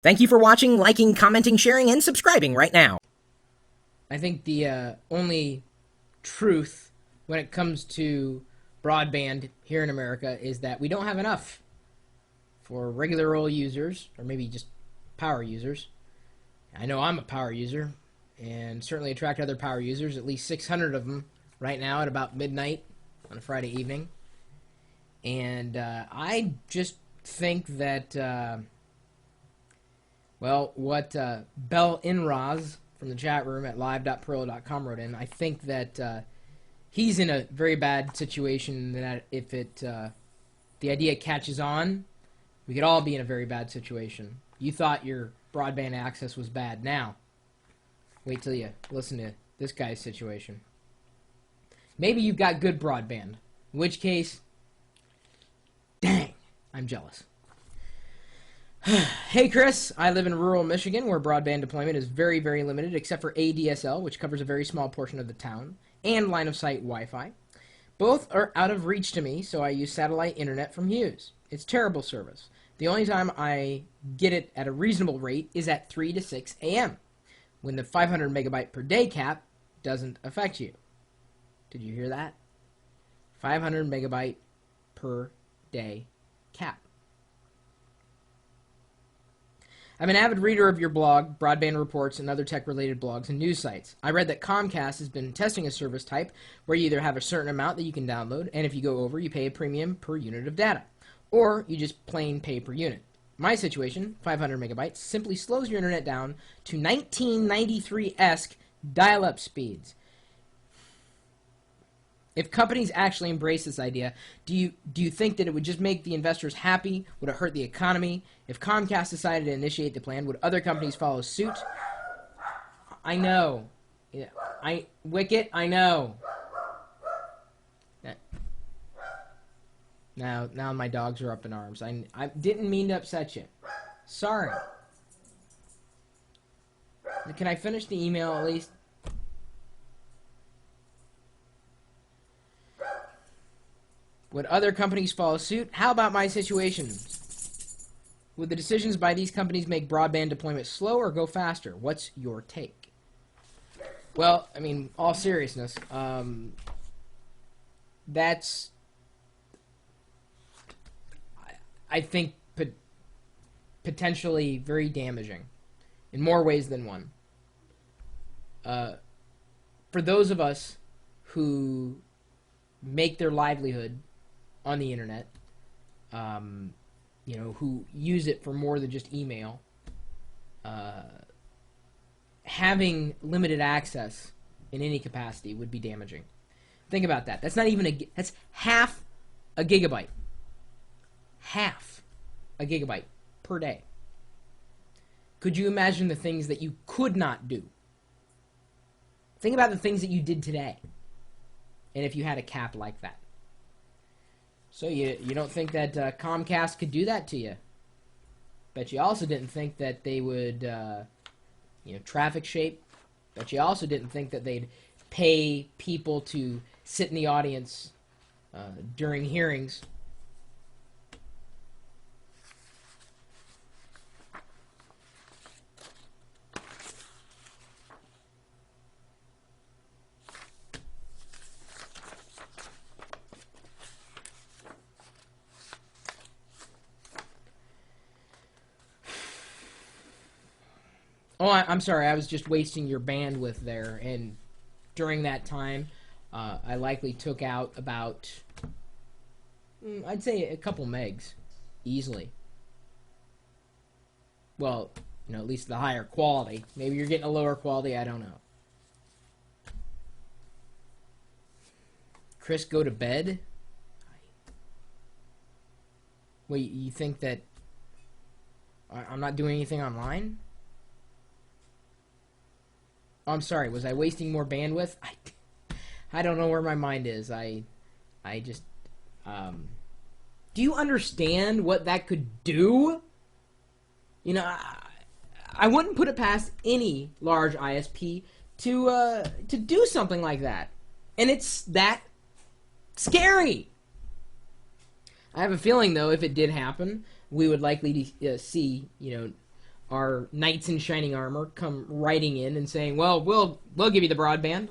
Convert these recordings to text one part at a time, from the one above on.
Thank you for watching, liking, commenting, sharing, and subscribing right now. I think the only truth when it comes to broadband here in America is that we don't have enough for regular old users, or maybe just power users. I know I'm a power user, and certainly attract other power users, at least 600 of them right now at about midnight on a Friday evening. And I just think that, what Bell Inraz from the chat room at live.pirillo.com wrote in, I think that he's in a very bad situation, that if the idea catches on, we could all be in a very bad situation. You thought your broadband access was bad. Now, wait till you listen to this guy's situation. Maybe you've got good broadband, in which case, dang, I'm jealous. Hey Chris, I live in rural Michigan where broadband deployment is very, very limited except for ADSL, which covers a very small portion of the town, and line-of-sight Wi-Fi. Both are out of reach to me, so I use satellite internet from Hughes. It's terrible service. The only time I get it at a reasonable rate is at 3 to 6 a.m., when the 500 megabyte per day cap doesn't affect you. Did you hear that? 500 megabyte per day cap. I'm an avid reader of your blog, Broadband Reports, and other tech-related blogs and news sites. I read that Comcast has been testing a service type where you either have a certain amount that you can download, and if you go over, you pay a premium per unit of data, or you just plain pay per unit. My situation, 500 megabytes, simply slows your internet down to 1993-esque dial-up speeds. If companies actually embrace this idea, do you think that it would just make the investors happy? Would it hurt the economy? If Comcast decided to initiate the plan, would other companies follow suit? I know. Yeah, Wicket, I know. Now my dogs are up in arms. I didn't mean to upset you. Sorry. Can I finish the email at least? Would other companies follow suit? How about my situation? Would the decisions by these companies make broadband deployment slow or go faster? What's your take? Well, I mean, all seriousness, that's, I think, potentially very damaging in more ways than one. For those of us who make their livelihood on the internet, who use it for more than just email, having limited access in any capacity would be damaging. Think about that. That's not even that's half a gigabyte. Half a gigabyte per day. Could you imagine the things that you could not do? Think about the things that you did today, and if you had a cap like that. So you don't think that Comcast could do that to you? Bet you also didn't think that they would, traffic shape. Bet you also didn't think that they'd pay people to sit in the audience during hearings. Oh, I'm sorry. I was just wasting your bandwidth there. And during that time, I likely took out about, I'd say a couple megs, easily. Well, at least the higher quality. Maybe you're getting a lower quality. I don't know. Chris, go to bed? Wait, you think that I'm not doing anything online? I'm sorry, was I wasting more bandwidth? I don't know where my mind is. I just, do you understand what that could do? I wouldn't put it past any large ISP to do something like that. And it's that scary. I have a feeling, though, if it did happen, we would likely see, our knights in shining armor come writing in and saying, well, we'll give you the broadband.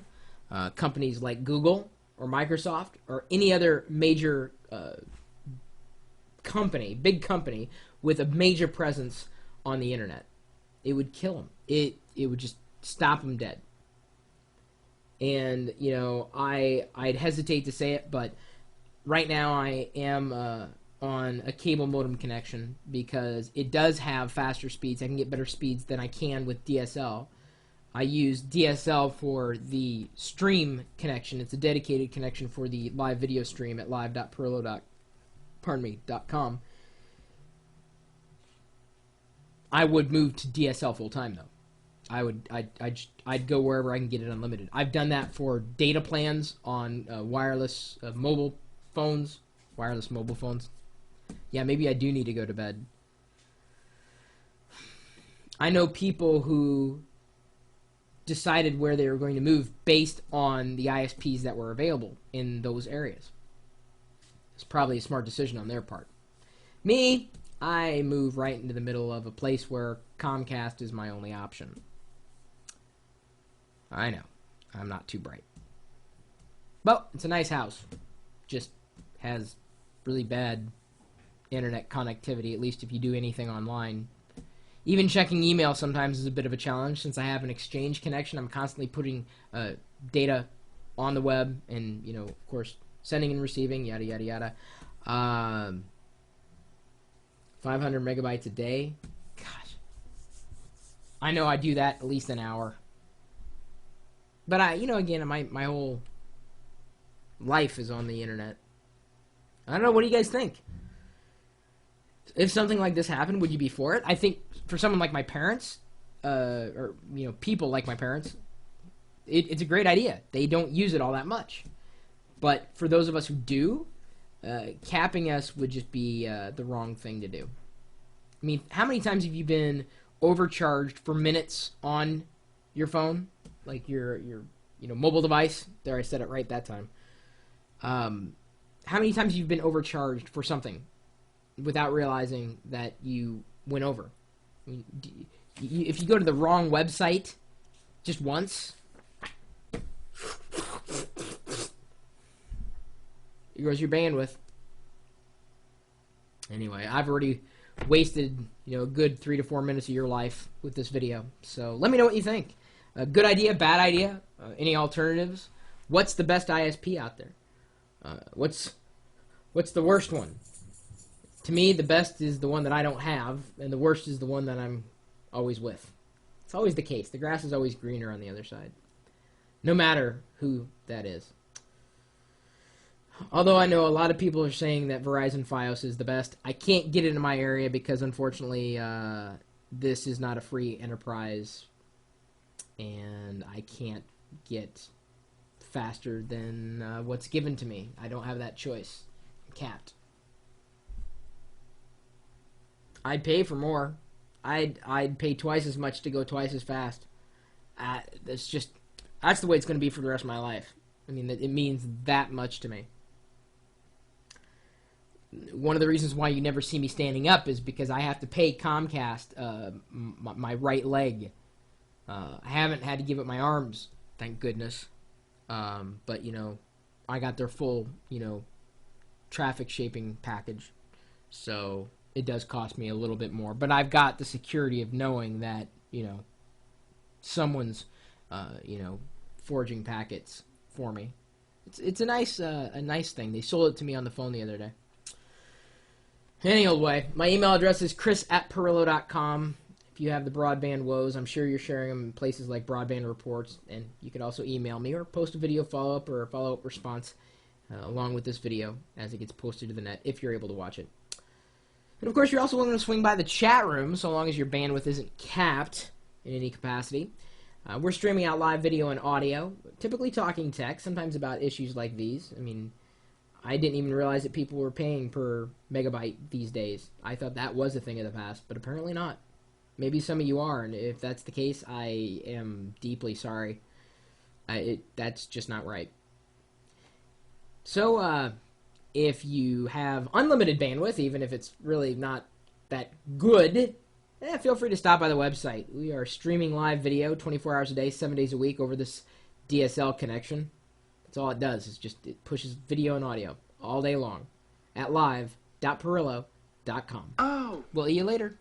Companies like Google or Microsoft or any other major big company with a major presence on the internet. It would kill them. It would just stop them dead. And, you know, I'd hesitate to say it, but right now I am on a cable modem connection because it does have faster speeds. I can get better speeds than I can with DSL. I use DSL for the stream connection. It's a dedicated connection for the live video stream at live.pirillo.com. I would move to DSL full time though. I'd go wherever I can get it unlimited. I've done that for data plans on wireless mobile phones. Wireless mobile phones. Yeah, maybe I do need to go to bed. I know people who decided where they were going to move based on the ISPs that were available in those areas. It's probably a smart decision on their part. Me, I move right into the middle of a place where Comcast is my only option. I know. I'm not too bright. But it's a nice house. Just has really bad internet connectivity, at least if you do anything online. Even checking email sometimes is a bit of a challenge since I have an exchange connection. I'm constantly putting data on the web and, you know, of course, sending and receiving, yada, yada, yada. 500 megabytes a day. Gosh. I know I do that at least an hour. But, you know, again, my whole life is on the internet. I don't know. What do you guys think? If something like this happened, would you be for it? I think for someone like my parents, or, you know, people like my parents, it's a great idea. They don't use it all that much. But for those of us who do, capping us would just be the wrong thing to do. I mean, how many times have you been overcharged for minutes on your phone? Like your you know, mobile device? There, I said it right that time. How many times have you been overcharged for something without realizing that you went over? I mean, if you go to the wrong website just once, here goes your bandwidth. Anyway, I've already wasted, you know, a good 3 to 4 minutes of your life with this video. So let me know what you think. Good idea, bad idea, any alternatives? What's the best ISP out there? What's the worst one? To me, the best is the one that I don't have, and the worst is the one that I'm always with. It's always the case. The grass is always greener on the other side, no matter who that is. Although I know a lot of people are saying that Verizon Fios is the best, I can't get it in my area because, unfortunately, this is not a free enterprise, and I can't get faster than what's given to me. I don't have that choice. I'm capped. I'd pay for more. I'd pay twice as much to go twice as fast. That's the way it's going to be for the rest of my life. I mean, it means that much to me. One of the reasons why you never see me standing up is because I have to pay Comcast my right leg. I haven't had to give up my arms, thank goodness. But, you know, I got their full, you know, traffic shaping package. So it does cost me a little bit more. But I've got the security of knowing that, you know, someone's, you know, forging packets for me. It's a nice thing. They sold it to me on the phone the other day. Any old way. My email address is chris@pirillo.com. If you have the broadband woes, I'm sure you're sharing them in places like Broadband Reports, and you can also email me or post a video follow-up or a follow-up response along with this video as it gets posted to the net if you're able to watch it. And of course, you're also welcome to swing by the chat room so long as your bandwidth isn't capped in any capacity. We're streaming out live video and audio, typically talking tech, sometimes about issues like these. I mean, I didn't even realize that people were paying per megabyte these days. I thought that was a thing of the past, but apparently not. Maybe some of you are, and if that's the case, I am deeply sorry. That's just not right. So, if you have unlimited bandwidth, even if it's really not that good, feel free to stop by the website. We are streaming live video 24 hours a day, 7 days a week over this DSL connection. That's all it does. It pushes video and audio all day long at live.pirillo.com. Oh. We'll see you later.